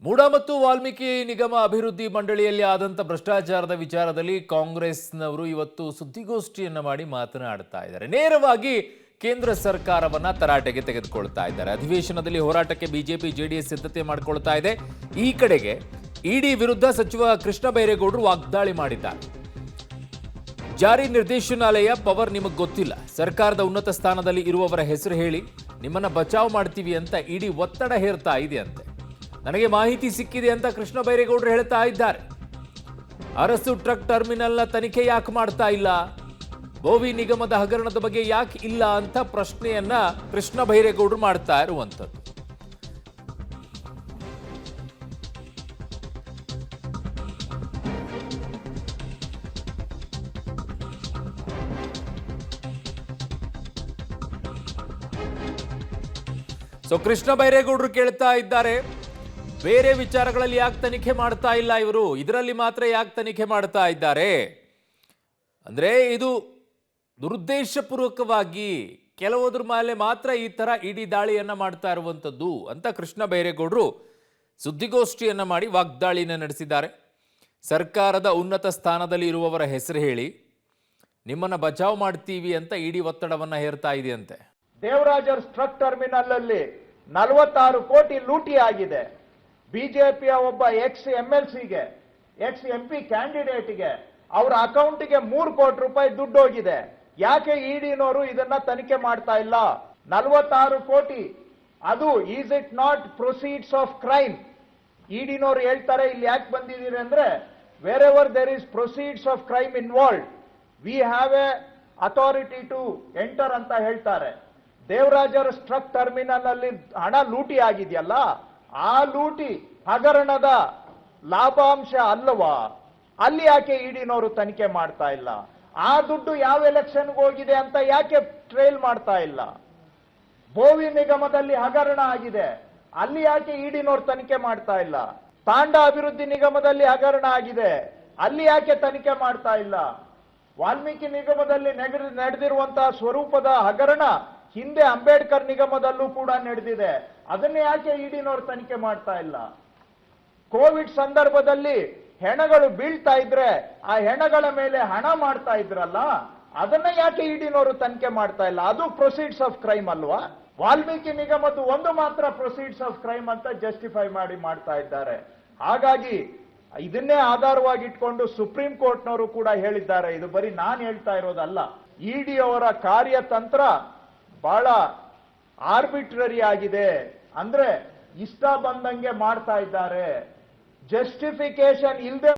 ಮೂಡಾ ಮತ್ತು ವಾಲ್ಮೀಕಿ ನಿಗಮ ಅಭಿವೃದ್ಧಿ ಮಂಡಳಿಯಲ್ಲಿ ಆದಂತ ಭ್ರಷ್ಟಾಚಾರದ ವಿಚಾರದಲ್ಲಿ ಕಾಂಗ್ರೆಸ್ನವರು ಇವತ್ತು ಸುದ್ದಿಗೋಷ್ಠಿಯನ್ನ ಮಾಡಿ ಮಾತನಾಡ್ತಾ ಇದ್ದಾರೆ. ನೇರವಾಗಿ ಕೇಂದ್ರ ಸರ್ಕಾರವನ್ನ ತರಾಟೆಗೆ ತೆಗೆದುಕೊಳ್ತಾ ಇದ್ದಾರೆ. ಅಧಿವೇಶನದಲ್ಲಿ ಹೋರಾಟಕ್ಕೆ ಬಿಜೆಪಿ ಜೆಡಿಎಸ್ ಸಿದ್ಧತೆ ಮಾಡಿಕೊಳ್ತಾ ಇದೆ. ಈ ಕಡೆಗೆ ಇಡಿ ವಿರುದ್ಧ ಸಚಿವ ಕೃಷ್ಣ ಬೈರೇಗೌಡರು ವಾಗ್ದಾಳಿ ಮಾಡಿದ್ದಾರೆ. ಜಾರಿ ನಿರ್ದೇಶನಾಲಯ ಪವರ್ ನಿಮಗೆ ಗೊತ್ತಿಲ್ಲ, ಸರ್ಕಾರದ ಉನ್ನತ ಸ್ಥಾನದಲ್ಲಿ ಇರುವವರ ಹೆಸರು ಹೇಳಿ ನಿಮ್ಮನ್ನ ಬಚಾವ್ ಮಾಡ್ತೀವಿ ಅಂತ ಇಡಿ ಒತ್ತಡ ಹೇರ್ತಾ ಇದೆ ಅಂತೆ. ನನಗೆ ಮಾಹಿತಿ ಸಿಕ್ಕಿದೆ ಅಂತ ಕೃಷ್ಣ ಬೈರೇಗೌಡರು ಹೇಳ್ತಾ ಇದ್ದಾರೆ. ಅರಸು ಟ್ರಕ್ ಟರ್ಮಿನಲ್ನ ತನಿಖೆ ಯಾಕೆ ಮಾಡ್ತಾ ಇಲ್ಲ, ಬೋವಿ ನಿಗಮದ ಹಗರಣದ ಬಗ್ಗೆ ಯಾಕೆ ಇಲ್ಲ ಅಂತ ಪ್ರಶ್ನೆಯನ್ನ ಕೃಷ್ಣ ಬೈರೇಗೌಡರು ಮಾಡ್ತಾ ಇರುವಂತದ್ದು. ಸೊ ಕೃಷ್ಣ ಬೈರೇಗೌಡರು ಕೇಳ್ತಾ ಇದ್ದಾರೆ, ಬೇರೆ ವಿಚಾರಗಳಲ್ಲಿ ಯಾಕೆ ತನಿಖೆ ಮಾಡ್ತಾ ಇಲ್ಲ ಇವರು, ಇದರಲ್ಲಿ ಮಾತ್ರ ಯಾಕೆ ತನಿಖೆ ಮಾಡ್ತಾ ಇದ್ದಾರೆ ಅಂದ್ರೆ ಇದು ದುರುದ್ದೇಶಪೂರ್ವಕವಾಗಿ ಕೆಲವುದ್ರ ಮೇಲೆ ಮಾತ್ರ ಈ ತರ ಇಡಿ ದಾಳಿಯನ್ನ ಮಾಡ್ತಾ ಇರುವಂತದ್ದು ಅಂತ ಕೃಷ್ಣ ಬೈರೇಗೌಡರು ಸುದ್ದಿಗೋಷ್ಠಿಯನ್ನ ಮಾಡಿ ವಾಗ್ದಾಳಿನ ನಡೆಸಿದ್ದಾರೆ. ಸರ್ಕಾರದ ಉನ್ನತ ಸ್ಥಾನದಲ್ಲಿ ಇರುವವರ ಹೆಸರು ಹೇಳಿ ನಿಮ್ಮನ್ನ ಬಚಾವ್ ಮಾಡ್ತೀವಿ ಅಂತ ಇಡಿ ಒತ್ತಡವನ್ನ ಹೇರ್ತಾ ಇದೆಯಂತೆ. ದೇವರಾಜರ್ ಟ್ರಕ್ ಟರ್ಮಿನಲ್ ಅಲ್ಲಿ 46 ಕೋಟಿ ಲೂಟಿ ಆಗಿದೆ. ಬಿಜೆಪಿಯ ಒಬ್ಬ ಎಕ್ಸ್ MLCಗೆ ಎಕ್ಸ್ MP ಕ್ಯಾಂಡಿಡೇಟ್ಗೆ ಅವರ ಅಕೌಂಟ್ಗೆ 3 ಕೋಟಿ ರೂಪಾಯಿ ದುಡ್ಡು ಹೋಗಿದೆ. ಯಾಕೆ ಇಡಿನವರು ಇದನ್ನ ತನಿಖೆ ಮಾಡ್ತಾ ಇಲ್ಲ? 46 ಕೋಟಿ ಅದು is it not proceeds of crime? ಇಡಿನವರು ಹೇಳ್ತಾರೆ ಇಲ್ಲಿ ಯಾಕೆ ಬಂದಿದ್ದೀರಿ ಅಂದ್ರೆ wherever there is proceeds of crime involved we have a authority to enter ಅಂತ ಹೇಳ್ತಾರೆ. ದೇವರಾಜರ ಟ್ರಕ್ ಟರ್ಮಿನಲ್ ಅಲ್ಲಿ ಹಣ ಲೂಟಿ ಆಗಿದೆಯಲ್ಲ, ಆ ಲೂಟಿ ಹಗರಣದ ಲಾಭಾಂಶ ಅಲ್ಲವಾ? ಅಲ್ಲಿ ಯಾಕೆ ಇಡಿನವರು ತನಿಖೆ ಮಾಡ್ತಾ ಇಲ್ಲ? ಆ ದುಡ್ಡು ಯಾವ ಎಲೆಕ್ಷನ್ಗೆ ಹೋಗಿದೆ ಅಂತ ಯಾಕೆ ಟ್ರೇಲ್ ಮಾಡ್ತಾ ಇಲ್ಲ? ಬೋವಿ ನಿಗಮದಲ್ಲಿ ಹಗರಣ ಆಗಿದೆ, ಅಲ್ಲಿ ಯಾಕೆ ಇಡಿನವರು ತನಿಖೆ ಮಾಡ್ತಾ ಇಲ್ಲ? ತಾಂಡಾ ಅಭಿವೃದ್ಧಿ ನಿಗಮದಲ್ಲಿ ಹಗರಣ ಆಗಿದೆ, ಅಲ್ಲಿ ಯಾಕೆ ತನಿಖೆ ಮಾಡ್ತಾ ಇಲ್ಲ? ವಾಲ್ಮೀಕಿ ನಿಗಮದಲ್ಲಿ ನಡೆದಿರುವಂತಹ ಸ್ವರೂಪದ ಹಗರಣ ಹಿಂದೆ ಅಂಬೇಡ್ಕರ್ ನಿಗಮದಲ್ಲೂ ಕೂಡ ನಡೆದಿದೆ, ಅದನ್ನ ಯಾಕೆ ಇಡಿನವರು ತನಿಖೆ ಮಾಡ್ತಾ ಇಲ್ಲ? ಕೋವಿಡ್ ಸಂದರ್ಭದಲ್ಲಿ ಹೆಣಗಳು ಬೀಳ್ತಾ ಇದ್ರೆ ಆ ಹೆಣಗಳ ಮೇಲೆ ಹಣ ಮಾಡ್ತಾ ಇದ್ರಲ್ಲ, ಅದನ್ನ ಯಾಕೆ ಇಡಿನವರು ತನಿಖೆ ಮಾಡ್ತಾ ಇಲ್ಲ? ಅದು ಪ್ರೊಸೀಡ್ಸ್ ಆಫ್ ಕ್ರೈಮ್ ಅಲ್ವಾ? ವಾಲ್ಮೀಕಿ ನಿಗಮದ್ದು ಒಂದು ಮಾತ್ರ ಪ್ರೊಸೀಡ್ಸ್ ಆಫ್ ಕ್ರೈಮ್ ಅಂತ ಜಸ್ಟಿಫೈ ಮಾಡ್ತಾ ಇದ್ದಾರೆ. ಹಾಗಾಗಿ ಇದನ್ನೇ ಆಧಾರವಾಗಿ ಇಟ್ಕೊಂಡು ಸುಪ್ರೀಂ ಕೋರ್ಟ್ನವರು ಕೂಡ ಹೇಳಿದ್ದಾರೆ. ಇದು ಬರೀ ನಾನು ಹೇಳ್ತಾ ಇರೋದಲ್ಲ, ಇಡಿ ಅವರ ಕಾರ್ಯತಂತ್ರ ಬಹಳ ಆರ್ಬಿಟ್ರರಿ ಆಗಿದೆ. ಅಂದ್ರೆ ಇಷ್ಟ ಬಂದಂಗೆ ಮಾಡ್ತಾ ಇದ್ದಾರೆ, ಜಸ್ಟಿಫಿಕೇಶನ್ ಇಲ್ಲದೆ